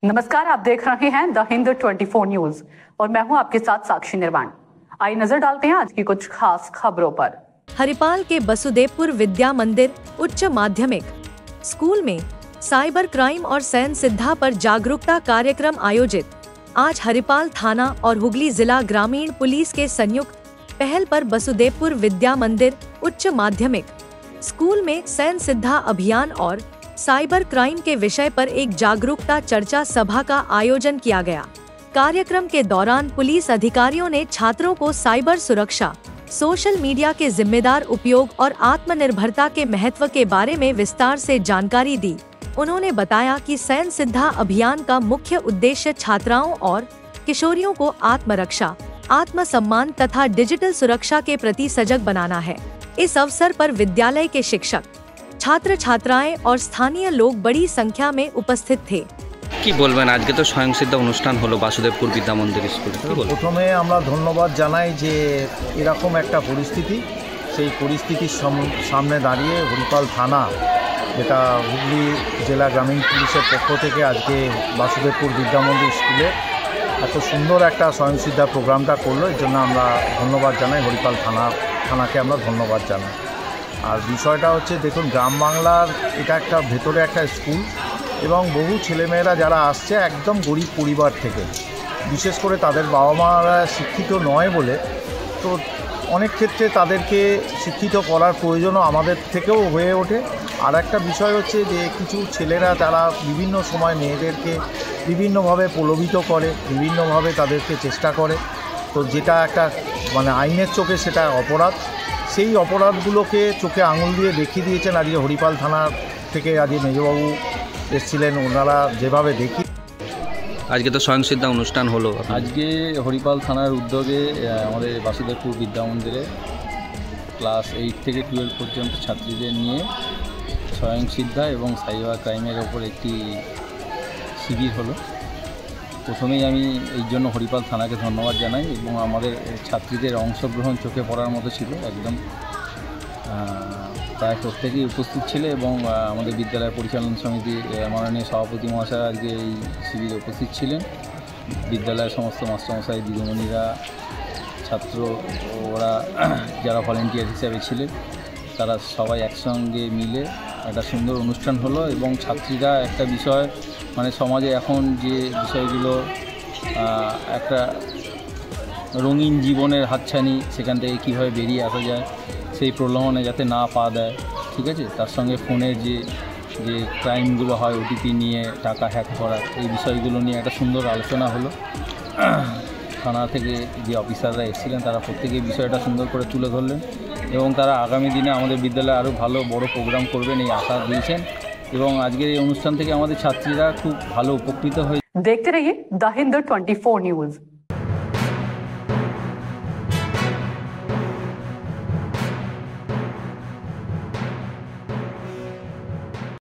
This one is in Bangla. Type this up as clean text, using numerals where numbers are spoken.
नमस्कार, आप देख रहे हैं द हिंद 24 न्यूज और मैं हूं आपके साथ साक्षी निर्वाण। आइए नजर डालते हैं आज की कुछ खास खबरों पर। हरिपाल के बसुदेवपुर विद्या मंदिर उच्च माध्यमिक स्कूल में साइबर क्राइम और सैन सिद्धा पर जागरूकता कार्यक्रम आयोजित। आज हरिपाल थाना और हुगली जिला ग्रामीण पुलिस के संयुक्त पहल पर बसुदेवपुर विद्या मंदिर उच्च माध्यमिक स्कूल में सैन सिद्धा अभियान और साइबर क्राइम के विषय पर एक जागरूकता चर्चा सभा का आयोजन किया गया। कार्यक्रम के दौरान पुलिस अधिकारियों ने छात्रों को साइबर सुरक्षा, सोशल मीडिया के जिम्मेदार उपयोग और आत्मनिर्भरता के महत्व के बारे में विस्तार से जानकारी दी। उन्होंने बताया कि सैन सिद्धा अभियान का मुख्य उद्देश्य छात्राओं और किशोरियों को आत्मरक्षा, आत्मसम्मान तथा डिजिटल सुरक्षा के प्रति सजग बनाना है। इस अवसर पर विद्यालय के शिक्षक, छात्र छात्राएं और स्थानीय लोग बड़ी संख्या में उपस्थित थे। কি বলবেন আজকে তো স্বয়ংসিদ্ধা অনুষ্ঠান হলো বাসুদেবপুর বিদ্যা মন্দির স্কুলে? প্রথমে আমরা ধন্যবাদ জানাই যে এরকম একটা পরিস্থিতি, সেই পরিস্থিতির সামনে দাঁড়িয়ে হরিপাল থানা, যেটা হুগলি জেলা গ্রামীণ পুলিশের পক্ষ থেকে আজকে বাসুদেবপুর বিদ্যা মন্দির স্কুলে এত সুন্দর একটা স্বয়ংসিদ্ধা প্রোগ্রামটা করলো। এর জন্য আমরা ধন্যবাদ জানাই, হরিপাল থানাকে আমরা ধন্যবাদ জানাই। আর বিষয়টা হচ্ছে, দেখুন, গ্রাম বাংলার এটা একটা ভেতরে একটা স্কুল এবং বহু ছেলেমেয়েরা যারা আসছে একদম গরিব পরিবার থেকে, বিশেষ করে তাদের বাবা মারা শিক্ষিত নয় বলে, তো অনেক ক্ষেত্রে তাদেরকে শিক্ষিত করার প্রয়োজনও আমাদের থেকেও হয়ে ওঠে। আর একটা বিষয় হচ্ছে যে কিছু ছেলেরা তারা বিভিন্ন সময় মেয়েদেরকে বিভিন্নভাবে প্রলোভিত করে, বিভিন্নভাবে তাদেরকে চেষ্টা করে, তো যেটা একটা আইনের চোখে সেটা অপরাধ। সেই অপরাধগুলোকে চোখে আঙুল দিয়ে দেখিয়ে দিয়েছেন আজকে হরিপাল থানার থেকে আজকে মেজবাবু এসেছিলেন, ওনারা যেভাবে দেখি। আজকে তো স্বয়ংসিদ্ধা অনুষ্ঠান হলো, আজকে হরিপাল থানার উদ্যোগে আমাদের বাসুদেবপুর বিদ্যা মন্দিরে ক্লাস 8 থেকে 12 পর্যন্ত ছাত্রীদের নিয়ে স্বয়ংসিদ্ধা এবং সাইবার ক্রাইমের ওপর একটি শিবির হলো। প্রথমেই আমি এই জন্য হরিপাল থানাকে ধন্যবাদ জানাই এবং আমাদের ছাত্রীদের অংশগ্রহণ চোখে পড়ার মতো ছিল একদম। প্রায় প্রত্যেকেই উপস্থিত ছিল এবং আমাদের বিদ্যালয় পরিচালনা সমিতির মাননীয় সভাপতি মহাশয় আজকে এই শিবিরে উপস্থিত ছিলেন। বিদ্যালয়ের সমস্ত মাস্টারমশাই, দিদিমণিরা, ছাত্র ওরা যারা ভলেন্টিয়ার হিসাবে ছিলেন, তারা সবাই একসঙ্গে মিলে একটা সুন্দর অনুষ্ঠান হলো। এবং ছাত্রীরা একটা বিষয়, সমাজে এখন যে বিষয়গুলো একটা রঙিন জীবনের হাতছানি, সেখান থেকে কীভাবে বেরিয়ে আসা যায়, সেই প্রলোভনে যাতে না পা দেয়, ঠিক আছে, তার সঙ্গে ফোনের যে ক্রাইমগুলো হয়, ওটিপি নিয়ে টাকা হ্যাক করা, এই বিষয়গুলো নিয়ে একটা সুন্দর আলোচনা হলো। থানা থেকে যে অফিসাররা এসেছিলেন তারা প্রত্যেকেই বিষয়টা সুন্দর করে তুলে ধরলেন এবং তারা আগামী দিনে আমাদের বিদ্যালয়ে আরও ভালো বড় প্রোগ্রাম করবেন এই আশা দিয়েছেন এবং আজকের এই অনুষ্ঠান থেকে আমাদের ছাত্রীরা খুব ভালো উপকৃত হয়ে। देखते रहिए द हिंद 24 न्यूज।